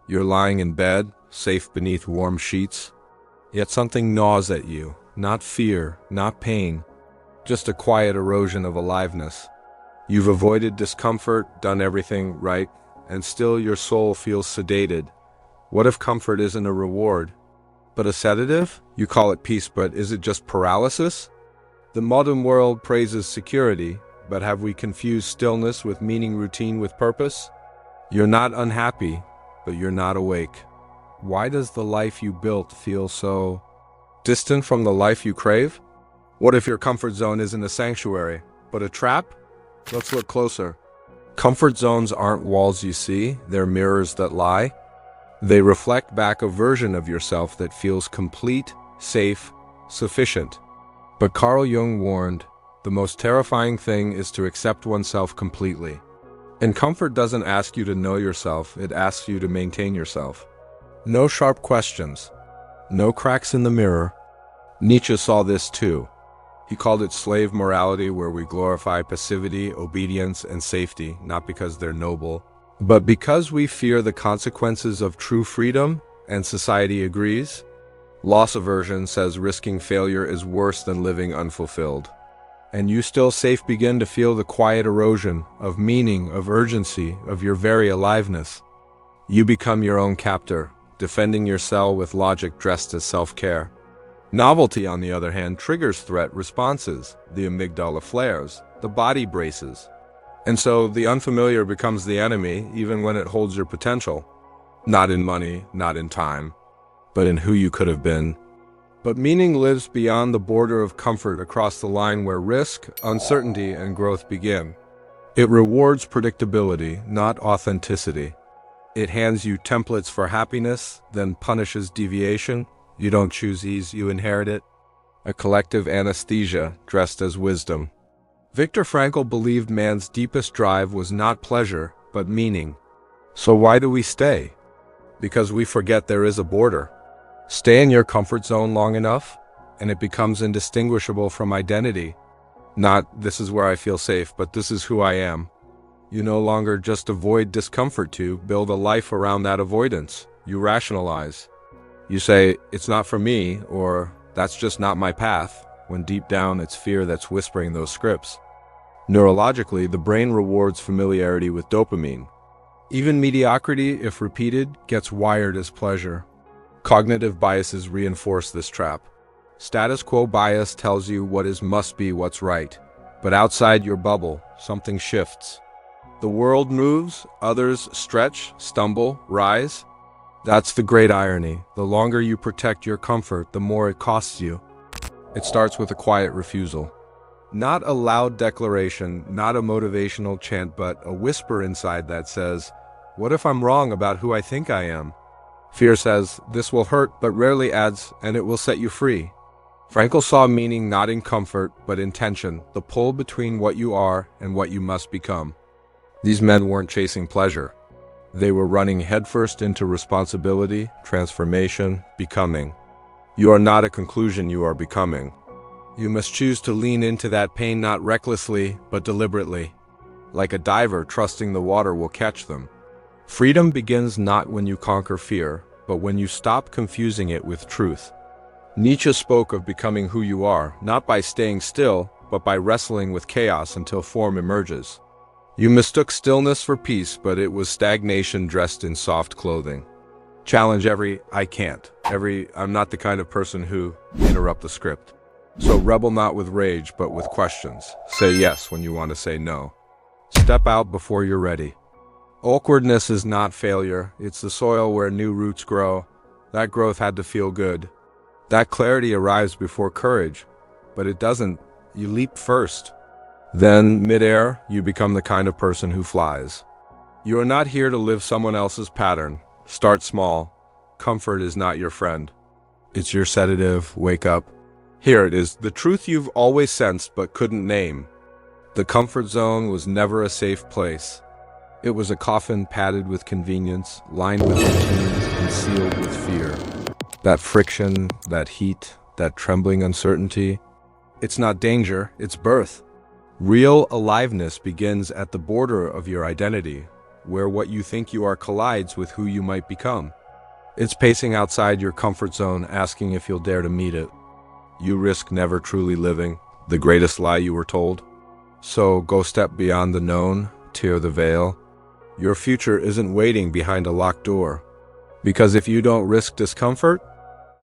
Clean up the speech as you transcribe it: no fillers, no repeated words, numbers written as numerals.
You're lying in bed, safe beneath warm sheets, yet something gnaws at you, not fear, not pain, just a quiet erosion of aliveness. You've avoided discomfort, done everything right, and still your soul feels sedated. What if comfort isn't a reward, but a sedative? You call it peace, but is it just paralysis? The modern world praises security, but have we confused stillness with meaning, routine with purpose? You're not unhappy, but you're not awake. Why does the life you built feel so distant from the life you crave? What if your comfort zone isn't a sanctuary, but a trap? Let's look closer. Comfort zones aren't walls you see, they're mirrors that lie. They reflect back a version of yourself that feels complete, safe, sufficient. But Carl Jung warned, the most terrifying thing is to accept oneself completely. And comfort doesn't ask you to know yourself, it asks you to maintain yourself. No sharp questions, no cracks in the mirror. Nietzsche saw this too. He called it slave morality, where we glorify passivity, obedience, and safety, not because they're noble, but because we fear the consequences of true freedom, and society agrees. Loss aversion says risking failure is worse than living unfulfilled. And you still safe begin to feel the quiet erosion of meaning, of urgency, of your very aliveness. You become your own captor, defending your cell with logic dressed as self-care. Novelty, on the other hand, triggers threat responses. The amygdala flares, the body braces. And so the unfamiliar becomes the enemy, even when it holds your potential. Not in money, not in time, but in who you could have been. But meaning lives beyond the border of comfort, across the line where risk, uncertainty, and growth begin. It rewards predictability, not authenticity. It hands you templates for happiness, then punishes deviation. You don't choose ease, you inherit it. A collective anesthesia dressed as wisdom. Viktor Frankl believed man's deepest drive was not pleasure, but meaning. So why do we stay? Because we forget there is a border. Stay in your comfort zone long enough, and it becomes indistinguishable from identity. Not, this is where I feel safe, but this is who I am. You no longer just avoid discomfort to build a life around that avoidance. You rationalize. You say, it's not for me, or that's just not my path, when deep down it's fear that's whispering those scripts. Neurologically, the brain rewards familiarity with dopamine. Even mediocrity, if repeated, gets wired as pleasure. Cognitive biases reinforce this trap. Status quo bias tells you what is must be what's right. But outside your bubble, something shifts. The world moves, others stretch, stumble, rise. That's the great irony. The longer you protect your comfort, the more it costs you. It starts with a quiet refusal. Not a loud declaration, not a motivational chant, but a whisper inside that says, what if I'm wrong about who I think I am? Fear says, this will hurt, but rarely adds, and it will set you free. Frankl saw meaning not in comfort, but in tension, the pull between what you are and what you must become. These men weren't chasing pleasure. They were running headfirst into responsibility, transformation, becoming. You are not a conclusion, you are becoming. You must choose to lean into that pain not recklessly, but deliberately. Like a diver trusting the water will catch them. Freedom begins not when you conquer fear, but when you stop confusing it with truth. Nietzsche spoke of becoming who you are, not by staying still, but by wrestling with chaos until form emerges. You mistook stillness for peace, but it was stagnation dressed in soft clothing. Challenge every I can't, every I'm not the kind of person who interrupt the script. So rebel not with rage, but with questions. Say yes when you want to say no. Step out before you're ready. Awkwardness is not failure. It's the soil where new roots grow. That growth had to feel good. That clarity arrives before courage, but it doesn't. You leap first. Then, midair, you become the kind of person who flies. You are not here to live someone else's pattern. Start small. Comfort is not your friend. It's your sedative. Wake up. Here it is, the truth you've always sensed but couldn't name. The comfort zone was never a safe place. It was a coffin padded with convenience, lined with routines, and sealed with fear. That friction, that heat, that trembling uncertainty. It's not danger, it's birth. Real aliveness begins at the border of your identity, where what you think you are collides with who you might become. It's pacing outside your comfort zone, asking if you'll dare to meet it. You risk never truly living, the greatest lie you were told. So go step beyond the known, tear the veil. Your future isn't waiting behind a locked door. Because if you don't risk discomfort,